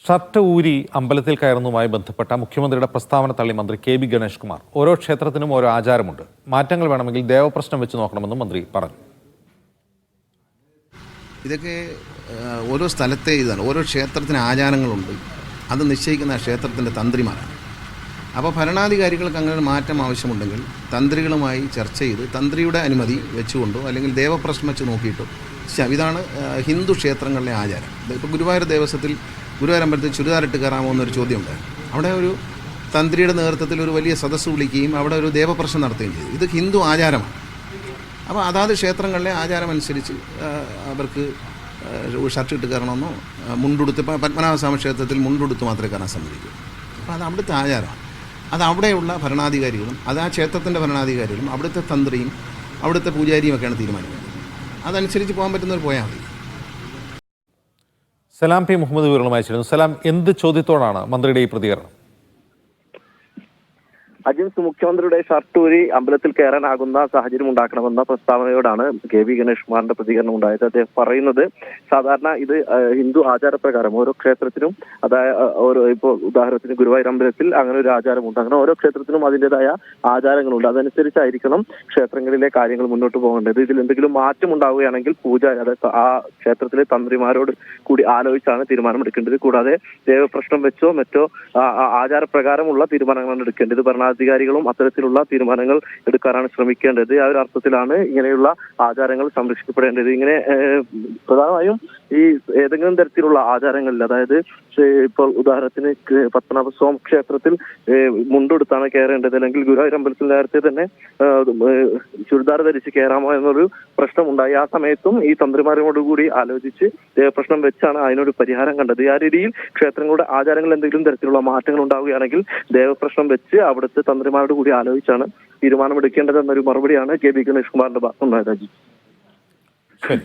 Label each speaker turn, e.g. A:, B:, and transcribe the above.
A: Shirt ഊരി അമ്പലത്തിൽ കയറുന്നതുമായി ബന്ധപ്പെട്ട മുഖ്യമന്ത്രിയുടെ പ്രസ്താവന തള്ളി മന്ത്രി കെ.ബി. ഗണേഷ് കുമാർ. ഓരോ ക്ഷേത്രത്തിനും ഓരോ ആചാരമുണ്ട്. മാറ്റങ്ങൾ വേണമെങ്കിൽ ദേവപ്രശ്നം വെച്ച് നോക്കണമെന്നും മന്ത്രി പറഞ്ഞു.
B: ഇതൊക്കെ ഓരോ സ്ഥലത്തെ ഇതാണ്. ഓരോ ക്ഷേത്രത്തിന് ആചാരങ്ങളുണ്ട്. അത് നിശ്ചയിക്കുന്ന ക്ഷേത്രത്തിൻ്റെ തന്ത്രിമാരാണ്. അപ്പോൾ ഭരണാധികാരികൾക്ക് അങ്ങനെ മാറ്റം ആവശ്യമുണ്ടെങ്കിൽ തന്ത്രികളുമായി ചർച്ച ചെയ്ത് തന്ത്രിയുടെ അനുമതി വെച്ചുകൊണ്ടോ അല്ലെങ്കിൽ ദേവപ്രശ്നം വെച്ച് നോക്കിയിട്ടോ ഇതാണ് ഹിന്ദു ക്ഷേത്രങ്ങളിലെ ആചാരം. ഇപ്പോൾ ഗുരുവായൂർ ദേവസ്വത്തിൽ ഗുരുവായൂർ അമ്പലത്തിൽ ചുരിദാറിട്ട് കയറാമോ എന്നൊരു ചോദ്യമുണ്ടായിരുന്നു. അവിടെ ഒരു തന്ത്രിയുടെ നേതൃത്വത്തിൽ ഒരു വലിയ സദസ്സ് വിളിക്കുകയും അവിടെ ഒരു ദേവപ്രശ്നം നടത്തുകയും ചെയ്തു. ഇത് ഹിന്ദു ആചാരമാണ്. അപ്പോൾ അതാത് ക്ഷേത്രങ്ങളിലെ ആചാരമനുസരിച്ച് അവർക്ക് ഷർട്ട് ഇട്ട് കയറണമെന്നോ മുണ്ടുടുത്ത്, ഇപ്പോൾ പത്മനാഭസ്വാമി ക്ഷേത്രത്തിൽ മുണ്ടുടുത്ത് മാത്രമേ കയറാൻ സമ്മതിക്കൂ. അപ്പോൾ അത് അവിടുത്തെ ആചാരമാണ്. അത് അവിടെയുള്ള ഭരണാധികാരികളും അത് ആ ക്ഷേത്രത്തിൻ്റെ ഭരണാധികാരികളും അവിടുത്തെ തന്ത്രിയും അവിടുത്തെ പൂജാരിയും ഒക്കെയാണ് തീരുമാനിക്കുന്നത്. അതനുസരിച്ച് പോകാൻ പറ്റുന്നവർ പോയാൽ മതി.
A: സലാം പി മുഹമ്മദ് വിവരങ്ങളുമായി ചേരുന്നു. സലാം, എന്ത് ചോദ്യത്തോടാണ് മന്ത്രിയുടെ ഈ പ്രതികരണം?
C: അജിംസ് മുഖ്യമന്ത്രിയുടെ ഷർട്ടൂരി അമ്പലത്തിൽ കയറാനാകുന്ന സാഹചര്യം ഉണ്ടാക്കണമെന്ന പ്രസ്താവനയോടാണ് കെ.ബി. ഗണേഷ് കുമാറിന്റെ പ്രതികരണം ഉണ്ടായത്. അദ്ദേഹം പറയുന്നത്, സാധാരണ ഇത് ഹിന്ദു ആചാരപ്രകാരം ഓരോ ക്ഷേത്രത്തിനും, അതായത് ഇപ്പോൾ ഉദാഹരണത്തിന് ഗുരുവായൂർ അമ്പലത്തിൽ അങ്ങനെ ഒരു ആചാരമുണ്ട്. അങ്ങനെ ഓരോ ക്ഷേത്രത്തിനും അതിൻ്റെതായ ആചാരങ്ങളുണ്ട്. അതനുസരിച്ചായിരിക്കണം ക്ഷേത്രങ്ങളിലെ കാര്യങ്ങൾ മുന്നോട്ട് പോകേണ്ടത്. ഇതിൽ എന്തെങ്കിലും മാറ്റം ഉണ്ടാവുകയാണെങ്കിൽ അതായത് ആ ക്ഷേത്രത്തിലെ തന്ത്രിമാരോട് കൂടി ആലോചിച്ചാണ് തീരുമാനമെടുക്കേണ്ടത്. കൂടാതെ ദേവപ്രശ്നം വെച്ചോ മറ്റോ ആചാരപ്രകാരമുള്ള തീരുമാനങ്ങളാണ് എടുക്കേണ്ടത്. ഭരണാധികാരികളും അത്തരത്തിലുള്ള തീരുമാനങ്ങൾ എടുക്കാനാണ് ശ്രമിക്കേണ്ടത്. ആ ഒരു അർത്ഥത്തിലാണ് ഇങ്ങനെയുള്ള ആചാരങ്ങൾ സംരക്ഷിക്കപ്പെടേണ്ടത്. ഇങ്ങനെ പ്രധാനമായും ഈ ഏതെങ്കിലും തരത്തിലുള്ള ആചാരങ്ങളിൽ, അതായത് ഇപ്പോൾ ഉദാഹരണത്തിന് പത്മനാഭസ്വാമി ക്ഷേത്രത്തിൽ മുണ്ടെടുത്താണ് കയറേണ്ടത്, അല്ലെങ്കിൽ ഗുരുവായൂർ അമ്പലത്തിൽ നേരത്തെ തന്നെ ചുരിദാർ ധരിച്ച് കയറാമോ എന്നൊരു പ്രശ്നം ഉണ്ടായി. ആ സമയത്തും ഈ തന്ത്രിമാരോടുകൂടി ആലോചിച്ച് ദേവപ്രശ്നം വെച്ചാണ് അതിനൊരു പരിഹാരം കണ്ടത്. ആ രീതിയിൽ ക്ഷേത്രങ്ങളുടെ ആചാരങ്ങൾ എന്തെങ്കിലും തരത്തിലുള്ള മാറ്റങ്ങൾ ഉണ്ടാവുകയാണെങ്കിൽ ദേവപ്രശ്നം വെച്ച് അവിടുത്തെ തന്ത്രിമാരോട് കൂടി ആലോചിച്ചാണ് തീരുമാനമെടുക്കേണ്ടത് എന്നൊരു മറുപടിയാണ് കെ.ബി. ഗണേഷ് കുമാറിന്റെ ഭാഗത്തുണ്ടായത്.
A: ശരി.